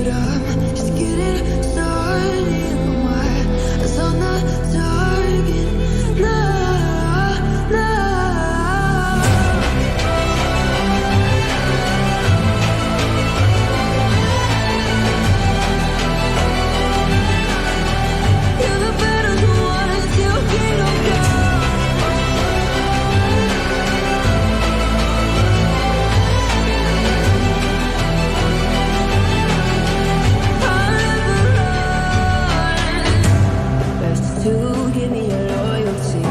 but I'm just getting started. My eyes on the target. No, no. You're the battle's won and still kingdom come. Best to give me your loyalty,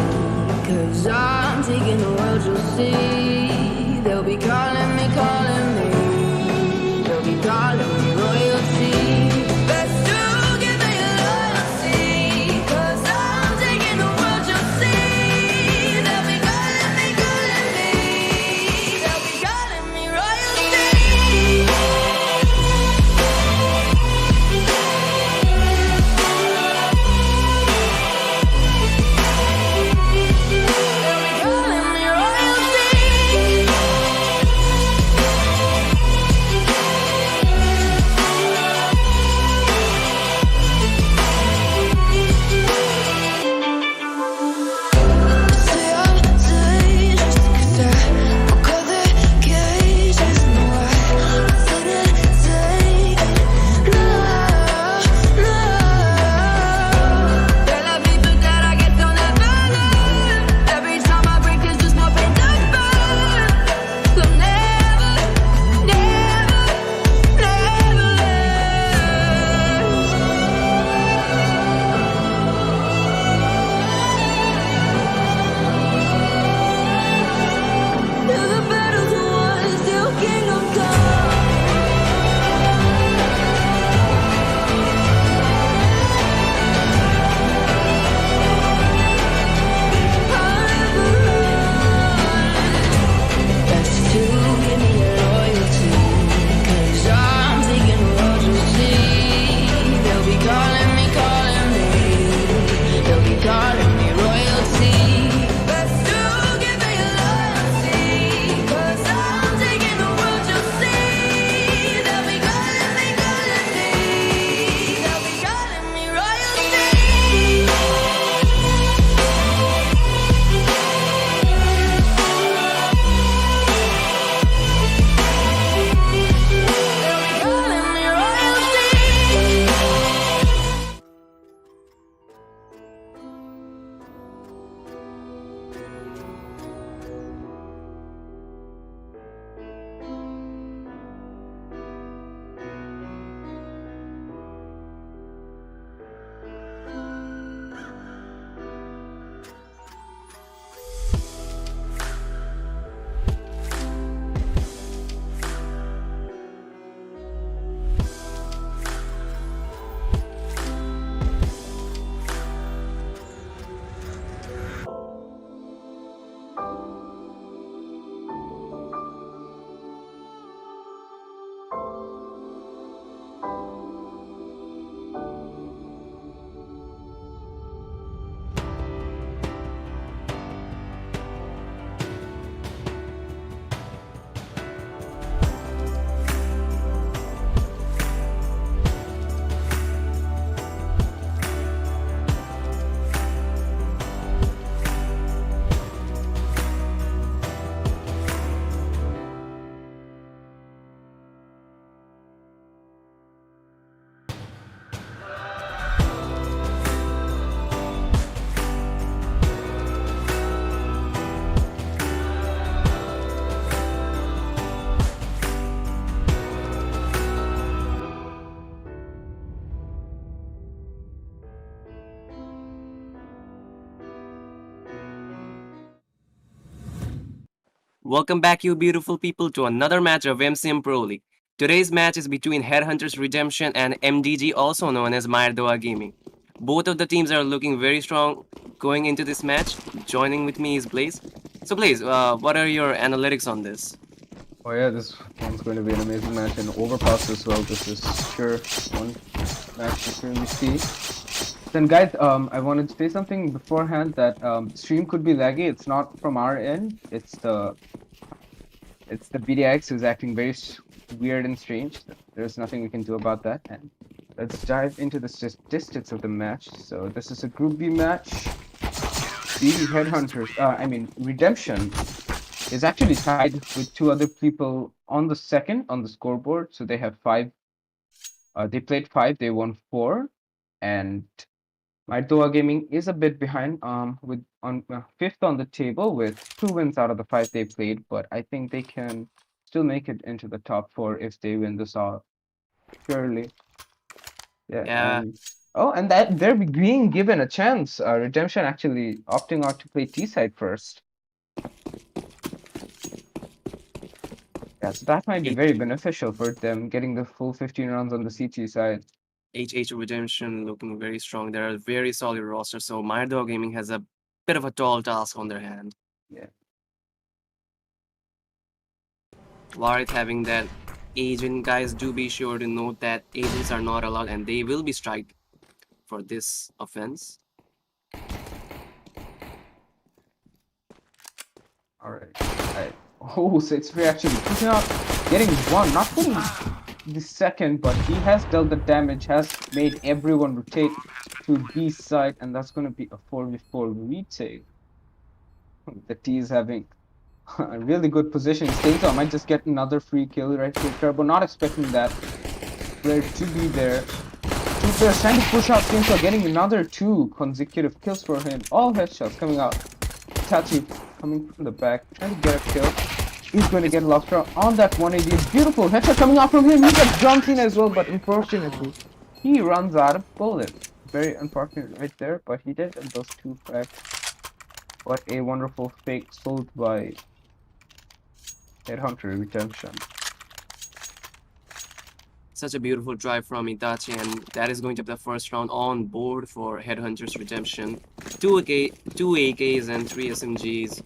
'cause I'm taking the world, you'll see. They'll be calling me. They'll be calling me royalty. Best to give me your loyalty, 'cause I'm taking the world, you'll see. They'll be calling me. They'll be calling me royalty. Welcome back, you beautiful people, to another match of MCM Pro League. Today's match is between Headhunters Redemption and MDG, also known as Dowa Gaming. Both of the teams are looking very strong going into this match. Joining with me is Blaze. So, Blaze, what are your analytics on this? Oh yeah, this one's going to be an amazing match and overpass as well. This is sure one match you currently see. Then guys, I wanted to say something beforehand that stream could be laggy. It's not from our end. It's the BDX who's acting very weird and strange. there's nothing we can do about that. And let's dive into the statistics of the match. So this is a Group B match. BD Headhunters, Redemption is actually tied with two other people on the second on the scoreboard. So they have 5. They played 5, they won 4, and Dowa Gaming is a bit behind, with on 5th on the table with 2 wins out of the 5 they played. But I think they can still make it into the top 4 if they win this all. Surely, yeah. Yeah, And that they're being given a chance. Redemption actually opting out to play T side first. Yeah, so that might be H- very beneficial for them getting the full 15 rounds on the CT side. HH Redemption looking very strong. They're a very solid roster, so Dowa Gaming has a bit of a tall task on their hand. Yeah. Warith having that agent, guys, do be sure to note that agents are not allowed and they will be striked for this offense. All right. Oh, so it's free actually pushing out, getting one, not putting the second, but he has dealt the damage, has made everyone rotate to B side, and that's going to be a 4v4 retake. The T is having a really good position. Stainto, I might just get another free kill right here. Turbo not expecting that player to be there. Two players trying to push out Stainto, getting another 2 consecutive kills for him. All headshots coming out. Tachi coming from the back, trying to get a kill. He's going to get locked out on that 180. Beautiful headshot coming out from him. He got jumped in as well, but unfortunately, he runs out of bullets. Very unfortunate right there, but he did get those 2 frags. What a wonderful fake sold by Headhunter Redemption. Such a beautiful drive from Itachi, and that is going to be the first round on board for Headhunters Redemption. 2 AKs and 3 SMGs.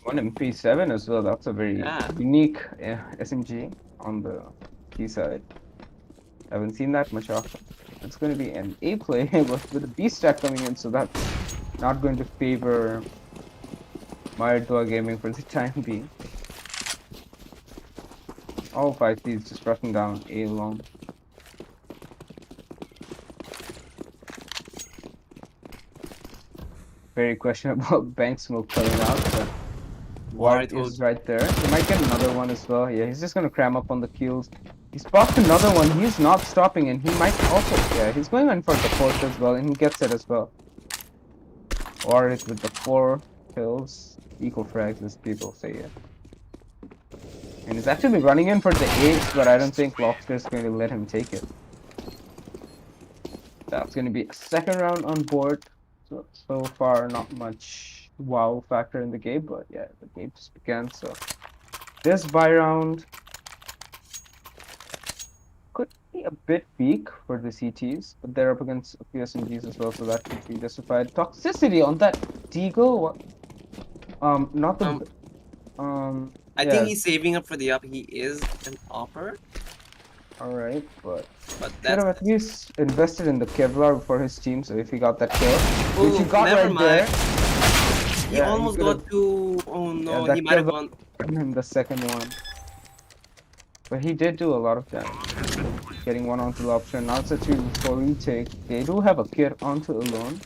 One MP7 as well. That's a very unique SMG on the T side. I haven't seen that much often. It's going to be an A play with a B stack coming in, so that's not going to favor Dowa Gaming for the time being. All 5 Ts just rushing down A long. Very questionable bank smoke coming out, but Warith is right there. He might get another one as well. Yeah, he's just gonna cram up on the kills. He spots another one. He's not stopping, and he might also. Yeah, he's going in for the 4th as well, and he gets it as well. Warith with the 4 kills, equal frags, as people say. Yeah. And he's actually running in for the 8th, but I don't think Lobster is going to let him take it. That's going to be a 2nd round on board. So far, not much wow factor in the game, but yeah, the game just began. So this buy round could be a bit weak for the CTs, but they're up against PSMGs as well, so that could be justified. Toxicity on that Deagle, not the I think he's saving up for the up. He is an upper. Alright, but that's have at least invested in the Kevlar for his team, so if he got that kill, which he oh, got never right mind. there. He Yeah, almost got to. Oh no, that he might have Kevlar won. him the 2nd one. But he did do a lot of damage. Getting one onto Lobster. Now it's a 3-4 retake. They do have a kid onto Alone.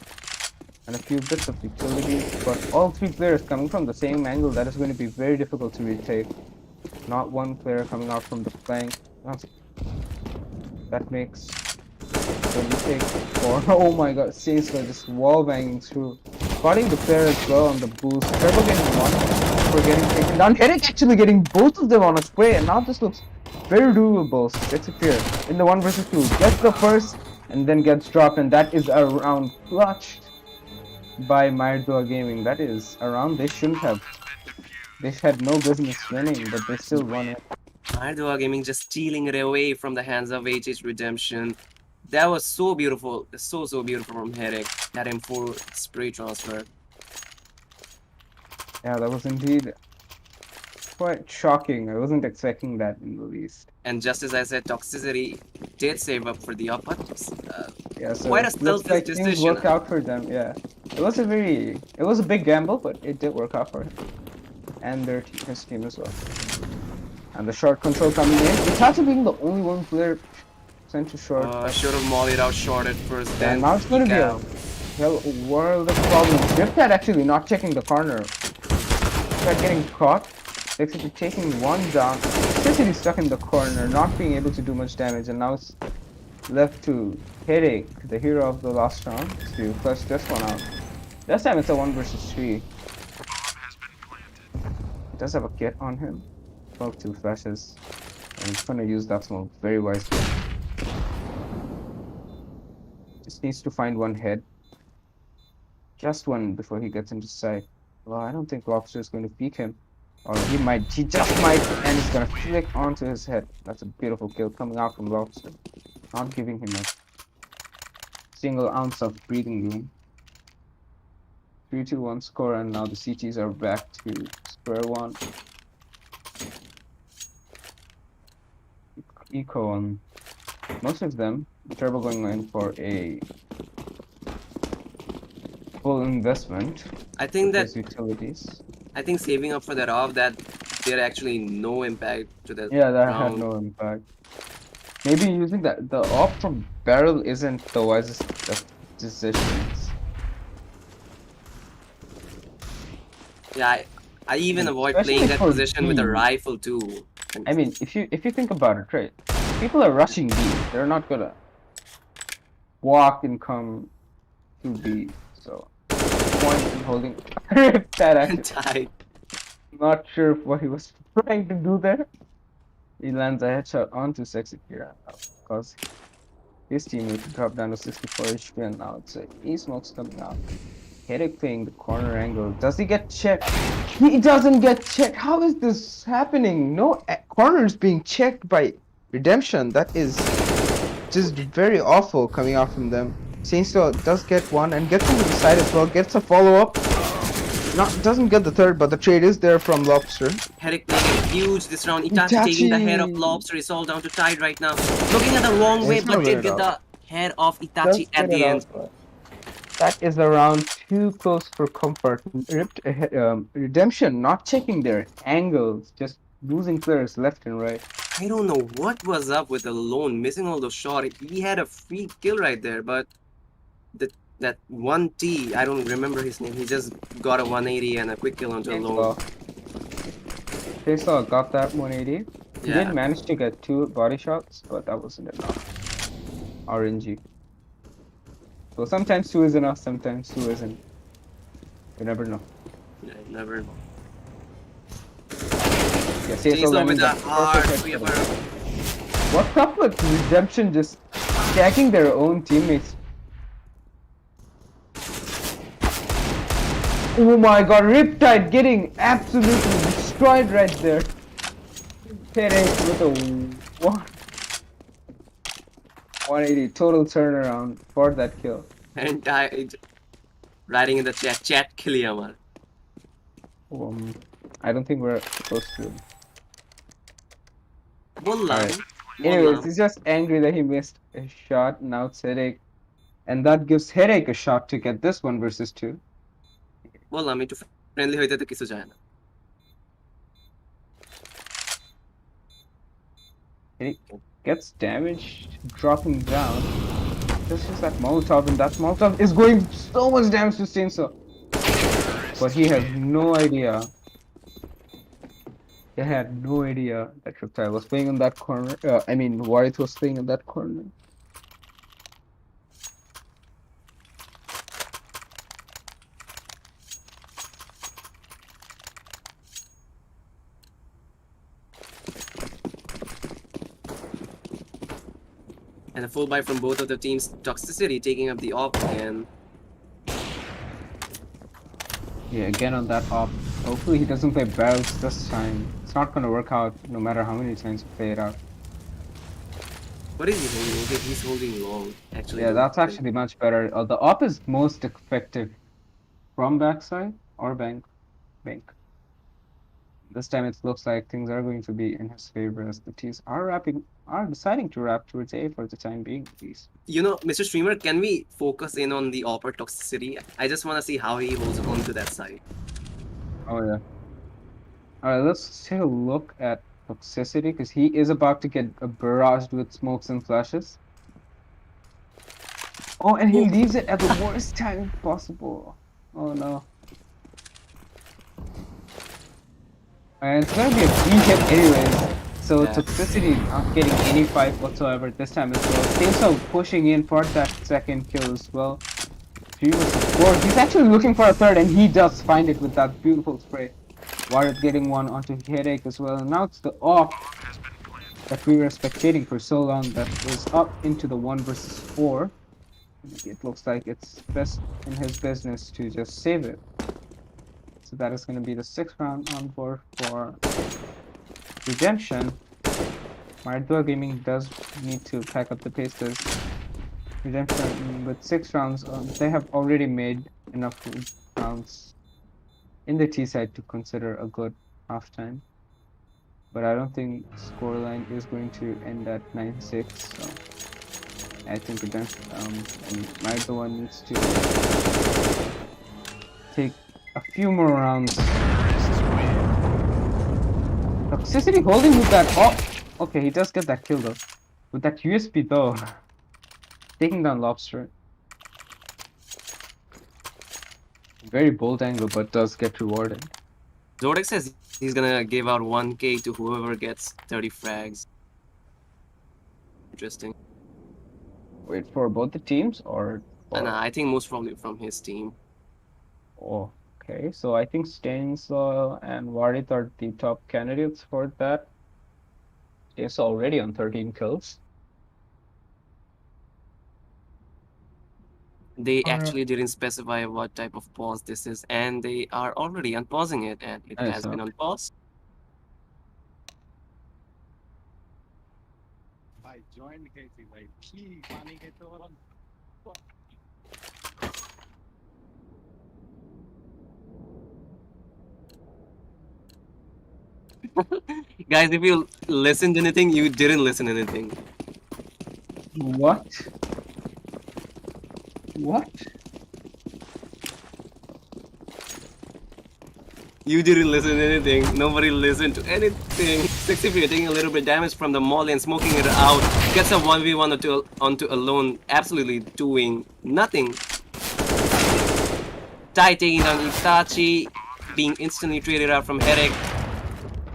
And a few bits of utility. But all 3 players coming from the same angle, that is going to be very difficult to retake. Not one player coming out from the flank. That makes the retake 4. Oh my god, Saints are just wall banging through. Spotting the player as well on the boost. Turbo getting one for getting taken down. Herrick actually getting both of them on a spray, and now this looks very doable. Gets a clear in the 1 versus 2. Gets the first and then gets dropped, and that is a round clutched by Dowa Gaming. That is a round they shouldn't have. They had no business winning, but they still won it. Dowa Gaming just stealing it away from the hands of HH Redemption. That was so beautiful. So beautiful from Herrick. That M4 spray transfer. Yeah, that was indeed quite shocking. I wasn't expecting that in the least. And just as I said, Toxicity did save up for the up, but yeah, so quite a selfish things decision. worked out for them. Yeah, it was a big gamble, but it did work out for him and his team as well. And the short control coming in. Itachi being the only one player sent to short. Should have mollied out short at first. And Then now it's going to be a out. hell world of problems. Riptide actually not checking the corner. Riptide getting caught. Executive taking one down. City stuck in the corner, not being able to do much damage, and now it's left to Headache, the hero of the last round, to clutch this one out. This time it's a 1 versus 3. He does have a kit on him. 2 flashes. And he's gonna use that smoke very wisely. Just needs to find one head. Just one before he gets into sight. Well, I don't think Lobster is going to peek him. Or he just might, and he's gonna flick onto his head. That's a beautiful kill coming out from Lobster. Not giving him a single ounce of breathing room. 3-2-1 score, and now the CTs are back to square one. Eco on most of them. Turbo going in for a full investment. I think that His utilities. I think saving up for that off, that there actually no impact to that. Yeah, that round. had no impact. Maybe using the off from barrel isn't the wisest of decisions. Yeah, I even avoid Especially playing that for position with a B. rifle too. And I mean, if you think about it, right? People are rushing B. They're not gonna walk and come to B. So point in holding that actually. tied. Not sure what he was trying to do there. He lands a headshot onto Sexy Kira because his teammate dropped down to 64 HP, and now it's E-Smoke's coming out. Headache playing the corner angle. Does he get checked? He doesn't get checked. How is this happening? No corners being checked by Redemption. That is just very awful coming out from them. Sainsto does get one and gets into the side as well. Gets a follow-up. Doesn't get the third, but the trade is there from Lobster. Headache playing huge this round. Itachi taking the head of Lobster. It's all down to Tide right now. Looking at the wrong way, He's but not did gonna get the head of Itachi Does at get the it end. out, but that is a round too close for comfort. Redemption not checking their angles, just losing players left and right. I don't know what was up with Alone missing all those shots. He had a free kill right there, but that one T, I don't remember his name. He just got a 180 and a quick kill onto Alone. Chainsaw got that 180. He Yeah. did manage to get 2 body shots, but that wasn't enough. RNG. So sometimes 2 is enough, sometimes 2 isn't. You never know. Yeah, never. Yeah, Chainsaw with a hard perfect free head up for arrow. them. What's up with Redemption just stacking their own teammates? Oh my god, Riptide getting absolutely destroyed right there. Headache with a 180 total turnaround for that kill. And writing in the chat kill liya hamara. I don't think we're supposed to. Bolla. Alright. Anyways, he's just angry that he missed a shot. Now it's Headache. And that gives Headache a shot to get this 1 versus 2. বললাম একটু friendly হইতে তো কিছু যায় না He gets damaged, dropping down. This is that Molotov, and that Molotov is going so much damage to Chainsaw. But he has no idea. He had no idea that Reptile was playing in that corner. I mean, Warith was playing in that corner. and a full buy from both of the teams. Toxicity taking up the op again. Yeah, again on that op. Hopefully he doesn't play barrels this time. It's not gonna work out no matter how many times you play it out. What is he holding? Okay, he's holding long. Actually, Yeah, that's actually much better. The op is most effective from backside or bank. This time it looks like things are going to be in his favor as the teams are deciding to wrap towards A for the time being, at least. You know, Mr. Streamer, can we focus in on the opper toxicity? I just want to see how he holds on to that side. Oh yeah. Alright, let's take a look at toxicity because he is about to get barraged with smokes and flashes. Oh, and he leaves it at the worst time possible. Oh no. And it's gonna be a free hit anyways. So Yeah. toxicity not getting any fight whatsoever this time as well. Chainsaw pushing in for that second kill as well. 3 versus 4. He's actually looking for a third and he does find it with that beautiful spray. Warrior getting one onto Headache as well. And now it's the off that we were spectating for so long that is up into the 1 versus 4. It looks like it's best in his business to just save it. So that is going to be the 6th round on board for Redemption. Dowa Gaming does need to pack up the pace. Redemption with 6 rounds, they have already made enough rounds in the T side to consider a good halftime. But I don't think scoreline is going to end at 9-6. So I think Redemption and Dowa needs to take a few more rounds. Toxicity holding with that. Oh, okay, he does get that kill though. With that USP though, taking down Lobster. Very bold angle, but does get rewarded. Zodiac says he's gonna give out 1k to whoever gets 30 frags. Interesting. Wait, for both the teams or And for... I think most probably from his team. Oh, okay. So I think Stainsaw and Warit are the top candidates for that. Stainsaw already on 13 kills. They Alright. actually didn't specify what type of pause this is, and they are already unpausing it, and it Nice, has been unpaused. Guys, if you listened to anything, you didn't listen to anything. What? What? You didn't listen to anything. Nobody listened to anything. 63 taking a little bit damage from the molly and smoking it out. Gets a 1v1 onto alone, absolutely doing nothing. Tai taking down Itachi, being instantly traded out from Headache.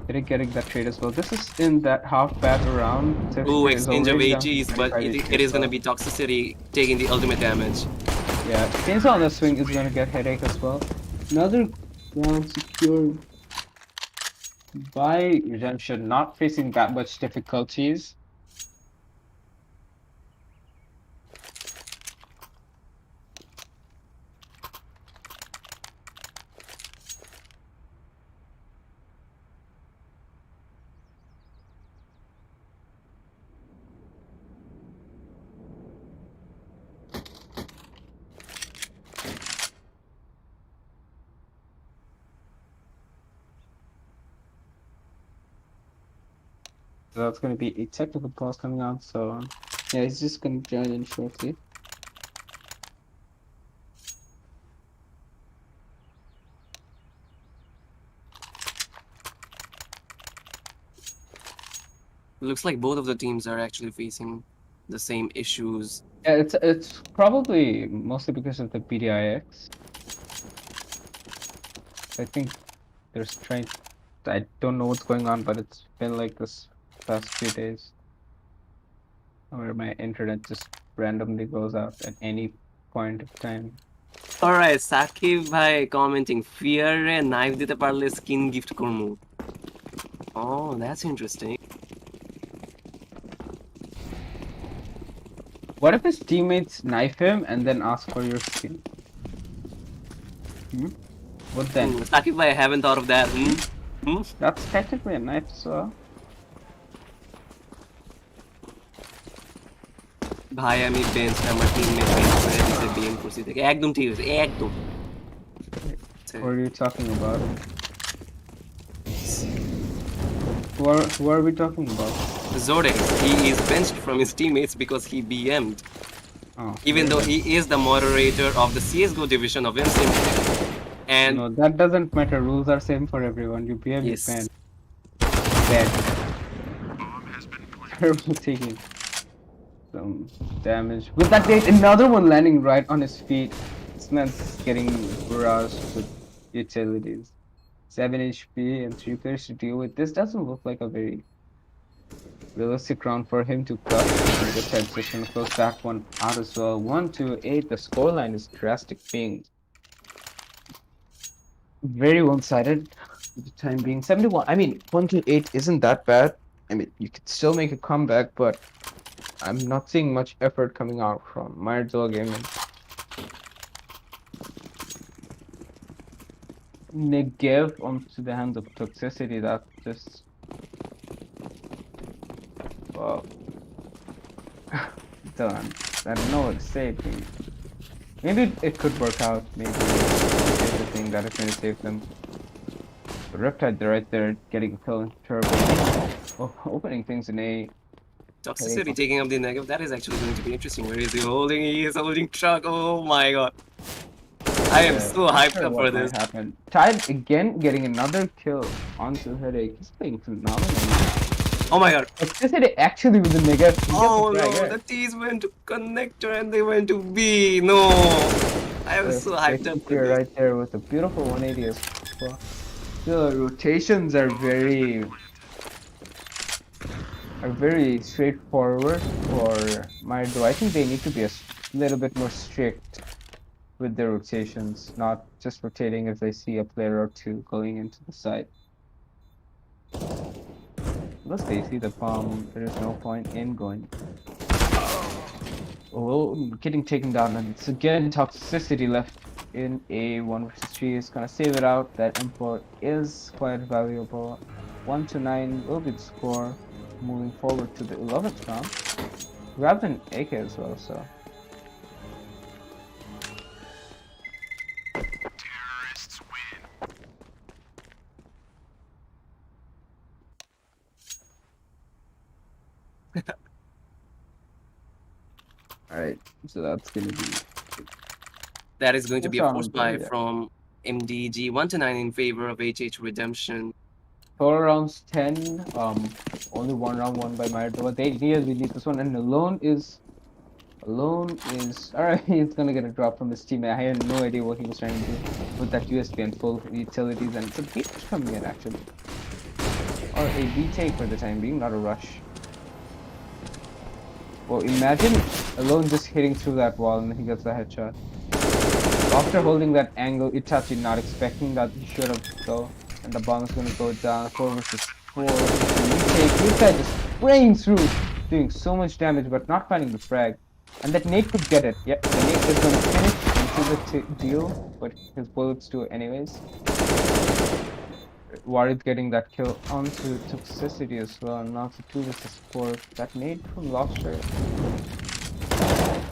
Didn't getting that trade as well. This is in that half battle round. Ooh, Sefri is exchange of already down to AGs, but 25 it is as well. gonna be Toxicity taking the ultimate damage. Yeah, Chainsaw on the swing is gonna get Headache as well. Another round secured by Redemption, not facing that much difficulties. So that's going to be a technical pause coming out. So yeah, he's just going to join in shortly. Looks like both of the teams are actually facing the same issues. Yeah, it's probably mostly because of the PDIX. I think there's trying. I don't know what's going on, but it's been like this past few days, where my internet just randomly goes out at any point of time. Alright, Sakib bhai commenting, fear re knife dite parle skin gift kormu. Oh, that's interesting. What if his teammates knife him and then ask for your skin? What then? Sakib bhai, I haven't thought of that. That's technically a knife, so. ভাই আমি bench আমার teammate bench করে দিতে BM করছি থেকে একদম ঠিক আছে একদম What are you talking about? Who are we talking about? Zodex, he is benched from his teammates because he BM'd. Oh, Even though he is the moderator of the CSGO division of MCM. And no, that doesn't matter. Rules are same for everyone. You BM, you yes. ban. Bad. Turbo taking some damage. With that nade, another one landing right on his feet. This man's getting barraged with utilities. 7 HP and 3 players to deal with. This doesn't look like a very realistic round for him to cut. And this side's just gonna close that one out as well. 1-8. The scoreline is drastic, being very one-sided for the time being. 71. I mean, 1-8 isn't that bad. I mean, you could still make a comeback, but I'm not seeing much effort coming out from Dowa Gaming. Negev onto the hands of Toxicity. That just well, done. I don't know what to say. Maybe it could work out. Maybe it's the thing that is going to save them. The Riptide, they're right there getting a kill in Turbo. Oh, opening things in A. Toxicity taking up the negative. That is actually going to be interesting. Where is he holding? He is holding truck. Oh my god. I am so hyped up for this. Tide again getting another kill onto Headache. He's playing phenomenal. Oh my god. Toxicity actually with the negative. Oh no, the T's went to connector and they went to B. No. I am so hyped up for this. Right there with a beautiful 180 as well. The rotations are very straightforward for Dowa. I think they need to be a little bit more strict with their rotations, not just rotating if they see a player or two going into the site. Unless they see the bomb, there is no point in going. Oh, getting taken down, and it's again Toxicity left in a 1 versus 3 is gonna save it out. That M4 is quite valuable. 1-9 will be the score. Moving forward to the 11th round. Grabbed an AK as well, so. Terrorists win. Alright, so that's gonna be. That is going to be a What's force on buy there? from MDG 1-9 in favor of HH Redemption. 4 rounds 10, only 1 round won by Dowa. They really need this one, and alone is alright. He's gonna get a drop from his teammate. I had no idea what he was trying to do with that USB and full utilities, and it's a beat coming in actually, or a retake for the time being, not a rush. Well, imagine alone just hitting through that wall and he gets a headshot. After holding that angle, Itachi not expecting that he should have go. And the bomb is going to go down. 4 versus 4. This guy just spraying through, doing so much damage, but not finding the frag. And that nade could get it. Yep, the nade is going to finish into the deal, but his bullets do it anyways. Warid's getting that kill onto Toxicity as well. And now it's a 2 versus 4. That nade from Lobster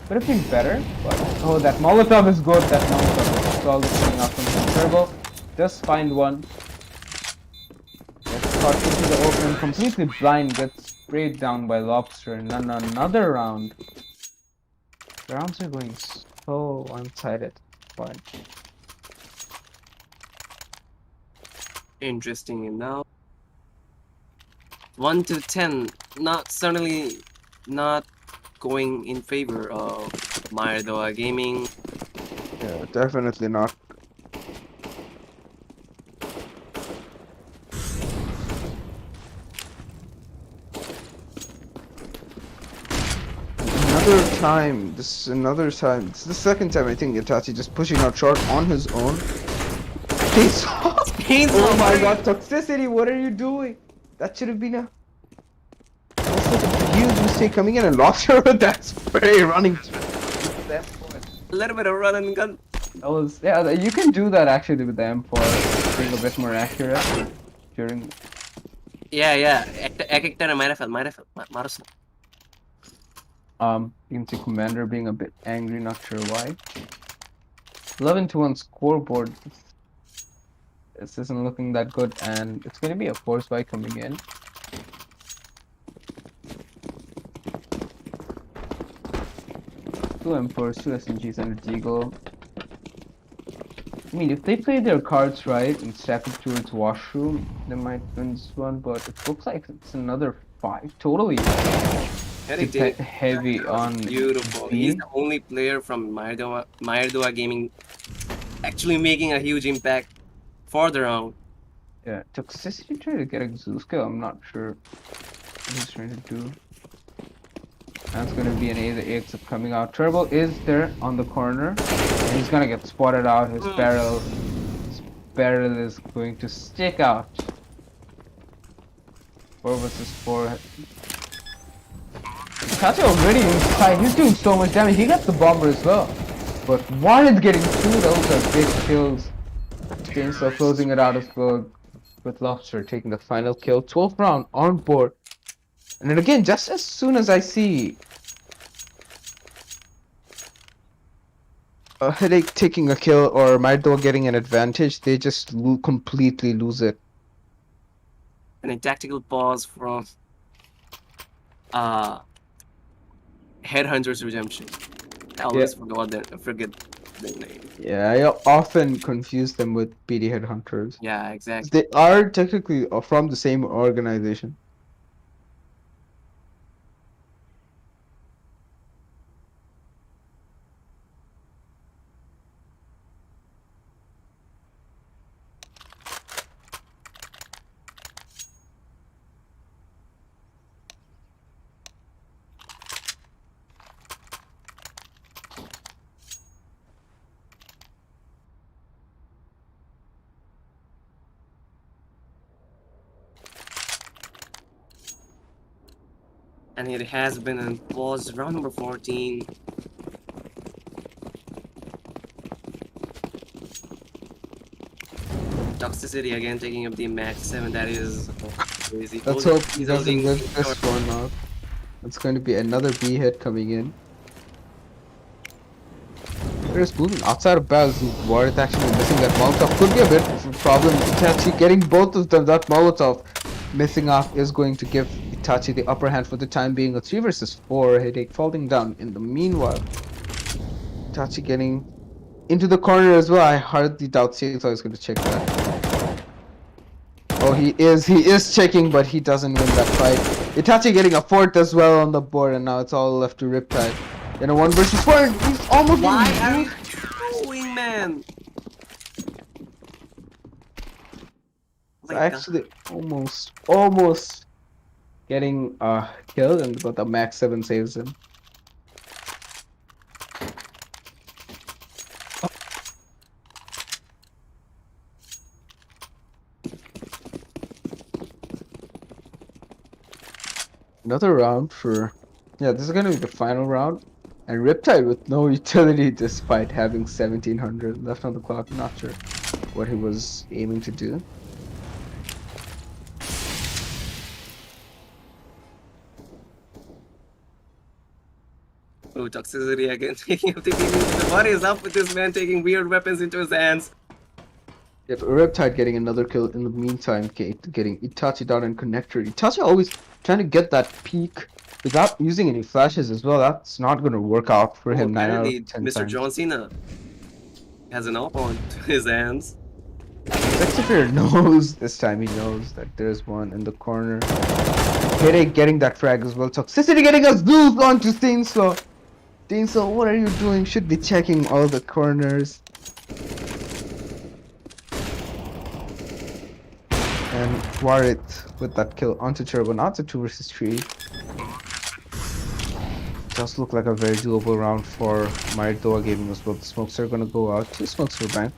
could have been better, but oh, that Molotov is good. That Molotov is solid coming out from Turbo. Just find one. Gets caught into the open, completely blind, gets sprayed down by Lobster, and then another round. The rounds are going so one-sided. Fine. Interesting enough. 1-10, certainly not going in favor of Dowa Gaming. Yeah, definitely not. This is the second time I think Itachi just pushing out short on his own. Oh my god, Toxicity, what are you doing? That should have been a huge mistake coming in and lost her with that spray running through. A little bit of run and gun. Yeah, you can do that actually with the M4, being a bit more accurate during. Yeah. Ek tane might have Marus. You can see Commander being a bit angry, not sure why. 11-1 scoreboard. This isn't looking that good, and it's going to be a force buy coming in. Two M4s, 2 SMGs, and a Deagle. I mean, if they play their cards right and step it towards washroom, they might win this one, but it looks like it's another 5 totally Headache taking heavy on beautiful. He's B. the only player from Mairdoa Gaming actually making a huge impact for the round. Yeah, Toxicity trying to get a Zeus kill. I'm not sure what he's trying to do. That's going to be an A. The X up coming out. Turbo is there on the corner. And he's going to get spotted out. His barrel is going to stick out. 4 versus 4. Kachi already inside. He's doing so much damage. He got the bomber as well. But Warren's getting 2. Those are big kills. Chainsaw closing it out as well. With Lobster taking the final kill. 12th round on board. And then again, just as soon as I see a Headache taking a kill or Maidwa getting an advantage, they just completely lose it. And a tactical pause from Headhunter's Redemption. I always forget their name. Yeah, I often confuse them with PD Headhunters. Yeah, exactly. They are technically from the same organization. And it has been in pause round number 14. Toxicity again taking up the max 7. That is crazy. Let's hope he doesn't win this one out. It's going to be another B hit coming in. There's moving outside of Baz. Warith actually missing that Molotov. Could be a bit of a problem. Itachi getting both of them. That Molotov missing off is going to give Itachi the upper hand for the time being. A 3 versus 4. Headache falling down. In the meanwhile, Itachi getting into the corner as well. I hardly doubt Chainsaw is going to check that. Oh, he is checking, but he doesn't win that fight. Itachi getting a 4th as well on the board, and now it's all left to Riptide. In a 1 versus 4, and he's almost Why getting are you doing, man? actually almost getting killed, and but the max 7 saves him. Another round for this is gonna be the final round, and Riptide with no utility despite having 1700 left on the clock. Not sure what he was aiming to do. Oh, Toxicity again taking up the game. What is up with this man taking weird weapons into his hands? Yep, Riptide getting another kill in the meantime, getting Itachi down and connector. Itachi always trying to get that peak without using any flashes as well. That's not going to work out for him 9 out of 10 Mr. times. John Cena has an op on his hands. Sexifer knows this time. He knows that there's one in the corner. Headache getting that frag as well. Toxicity getting a Zeus onto Chainsaw. Chainsaw, what are you doing? Should be checking all the corners. And Warith with that kill onto Turbo. Now it's a 2 versus 3. Does look like a very doable round for Dowa Gaming as well. The smokes are gonna go out. 2 smokes for bank.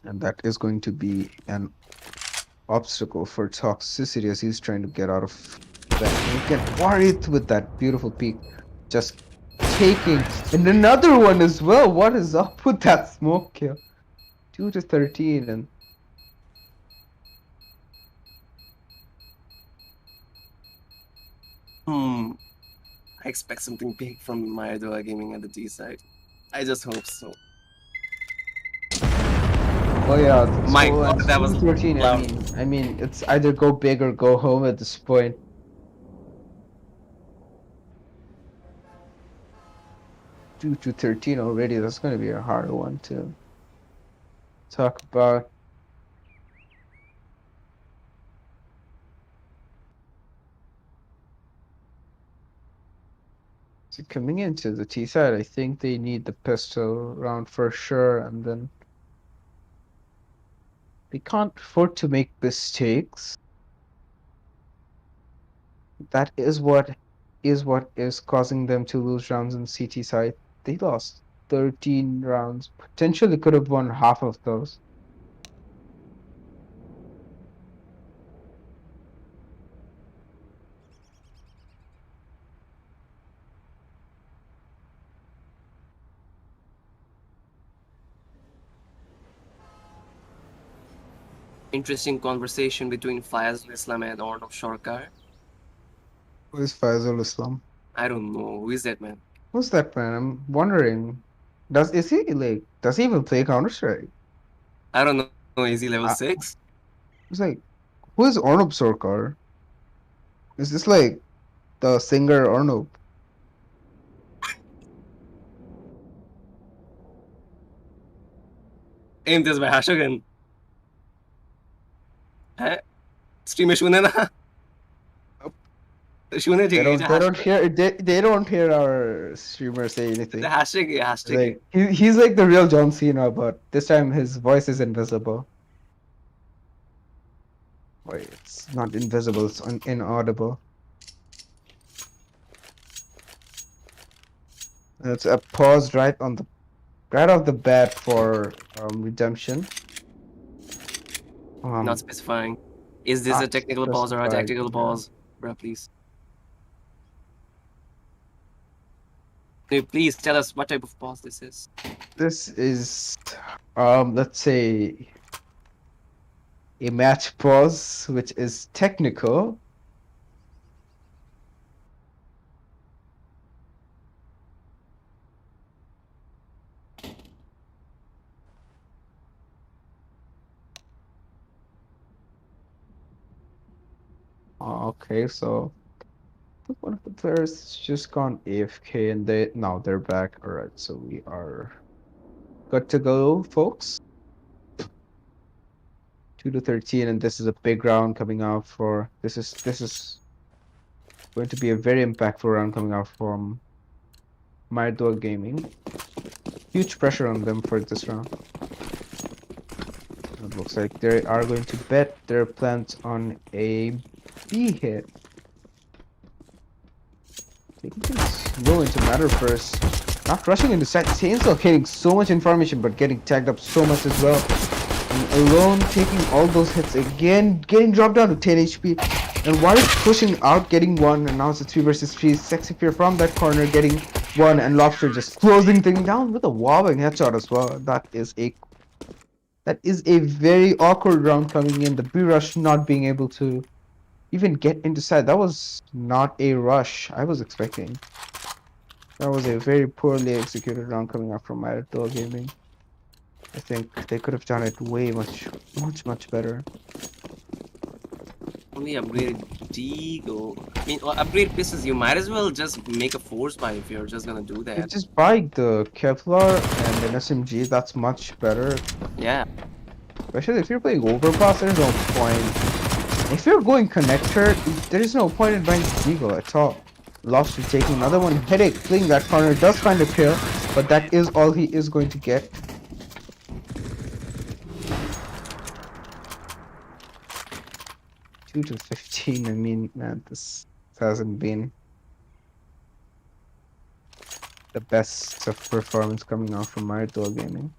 And that is going to be an obstacle for Toxicity as he's trying to get out of that. And get Warith with that beautiful peek. Just taking. And another one as well. What is up with that smoke kill? 2 to 13 and I expect something big from Dowa Gaming at the D side. I just hope so. oh yeah, My God, that was 13. loud. I mean, it's either go big or go home at this point. Two to 13 already. That's gonna be a hard one to talk about. So coming into the T side, I think they need the pistol round for sure, and then they can't afford to make mistakes. That is what is causing them to lose rounds in CT side. They lost 13 rounds. Potentially could have won half of those. Interesting conversation between Fayazul Islam and Arnav Sarkar. Who is Faizul Islam? I don't know. Who is that man? Who's that man? I'm wondering. Does he even play Counter-Strike? I don't know. Is he level I, 6? it's like, who is Arnab Sarkar? Is this like the singer Arnab? Imtiaz ভাই হাসো কেন? হ্যাঁ স্ট্রিমে শুনে না? শুনে They ঠিকই don't এটা they হাসে don't hear they don't hear our streamer say anything. হাসছে কি হাসছে কি? Like he's like the real John Cena, but this time his voice is invisible. Wait, it's not invisible, it's inaudible. And it's a pause right off the bat for redemption. Not specifying. Is this a Not technical pause or a specified, tactical yeah. pause? Bro, please. Can you please tell us what type of pause this is? This is let's say a match pause, which is technical. Okay, so one of the players just gone AFK and now they're back. All right, so we are good to go, folks. 2-13, and this is a big round coming out for this is going to be a very impactful round coming out from Dowa Gaming. Huge pressure on them for this round. It looks like they are going to bet their plans on a B hit. Taking things slow into matter first. Not rushing into side. Chainsaw hitting so much information, but getting tagged up so much as well. And alone taking all those hits again, getting dropped down to 10 HP. And while he's pushing out, getting one, and now it's a 3 versus 3. Sexy Fear from that corner getting one, and Lobster just closing things down with a wobbling headshot as well. That is a very awkward round coming in. The B rush not being able to even get into side. That was not a rush I was expecting. That was a very poorly executed round coming up from Dowa Gaming. I think they could have done it way much better. Only upgraded Deagle. I mean, upgrade pieces, you might as well just make a force buy if you're just gonna do You that. just buy the Kevlar and an SMG, that's much better. Yeah. Especially if you're playing Overpass, there's no point. If you're going connector, there is no point in buying Deagle at all. Lobster taking another one. Headache playing that corner does find a kill, but that is all he is going to get. Two to 15. I mean, man, this hasn't been the best of performance coming out from Dowa Gaming.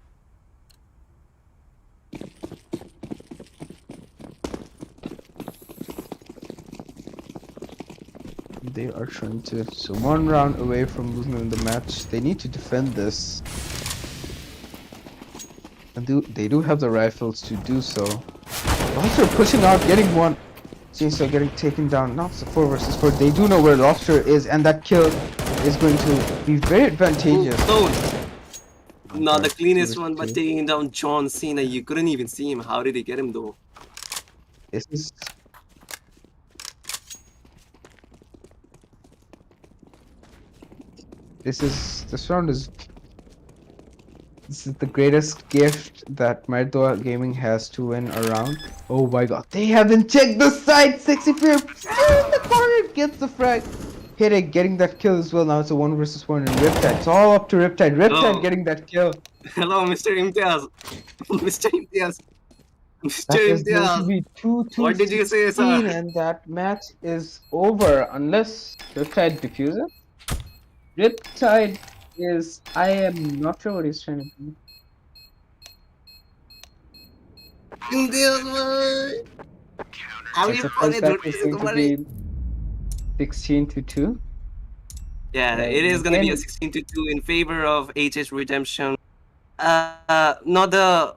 They are trying to, so one round away from losing in the match. They need to defend this, and they do have the rifles to do so. Lobster pushing out, getting one. Chainsaw getting taken down. Now it's a 4 versus 4. They do know where Lobster is, and that kill is going to be very advantageous. Oh, not the Okay, cleanest 2 one, but versus taking down John Cena. You couldn't even see him. How did he get him though? 2. This round is the greatest gift that Dowa Gaming has to win a round. Oh my god, they haven't checked the side. Sexy Fear in the corner gets the frag. Headache getting that kill as well. Now it's a 1 versus 1 and Riptide. It's all up to Riptide. Riptide Hello, getting that kill. hello, Mr. Imtiaz. Mr. Imtiaz. Mr. That is going to Imtiaz. be 2 2 What did you say, sir? 16, and that match is over unless Riptide defuses. Riptide is. I am not sure what he's trying to do. Imtiaz, bhai. I Aap ye suppose pare that dhurte is se going to tumhare. be 16-2. Yeah, Right. it And is gonna be a again, 16-2 in favor of HS Redemption. Not the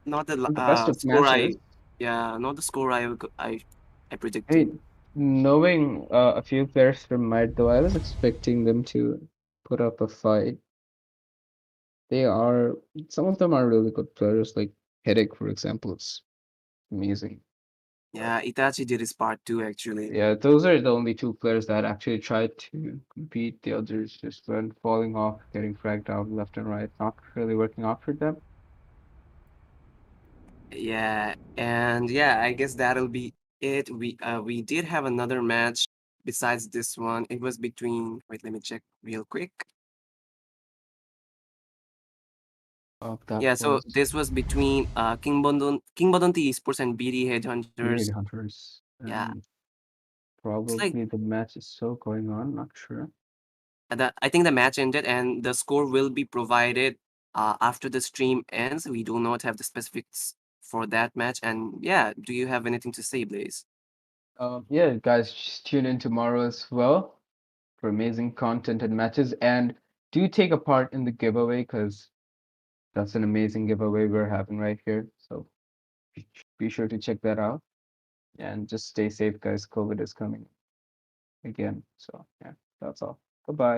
not the the best of score I matches. yeah, not the score I I predicted. mean, knowing a few players from Might, though, I was expecting them to put up a fight. They are, some of them are really good players, like Headache, for example. It's amazing. Yeah, Itachi did his part too, actually. Yeah, those are the only two players that actually tried to compete. The others just went falling off, getting fragged out left and right, not really working out for them. Yeah, and yeah, I guess that'll be it. We did have another match besides this one. It was between, wait, let me check real quick. That Yeah, so was this was between King Bodonti Esports and BD Headhunters. Blade Hunters. Yeah, And it's like probably the match is still going on, not sure. I think the match ended and the score will be provided after the stream ends. We do not have the specifics for that match. And yeah, do you have anything to say, Blaze? Yeah, guys, just tune in tomorrow as well for amazing content and matches. And do take a part in the giveaway because that's an amazing giveaway we're having right here. So be sure to check that out and just stay safe, guys. COVID is coming again. So, yeah, that's all. Goodbye.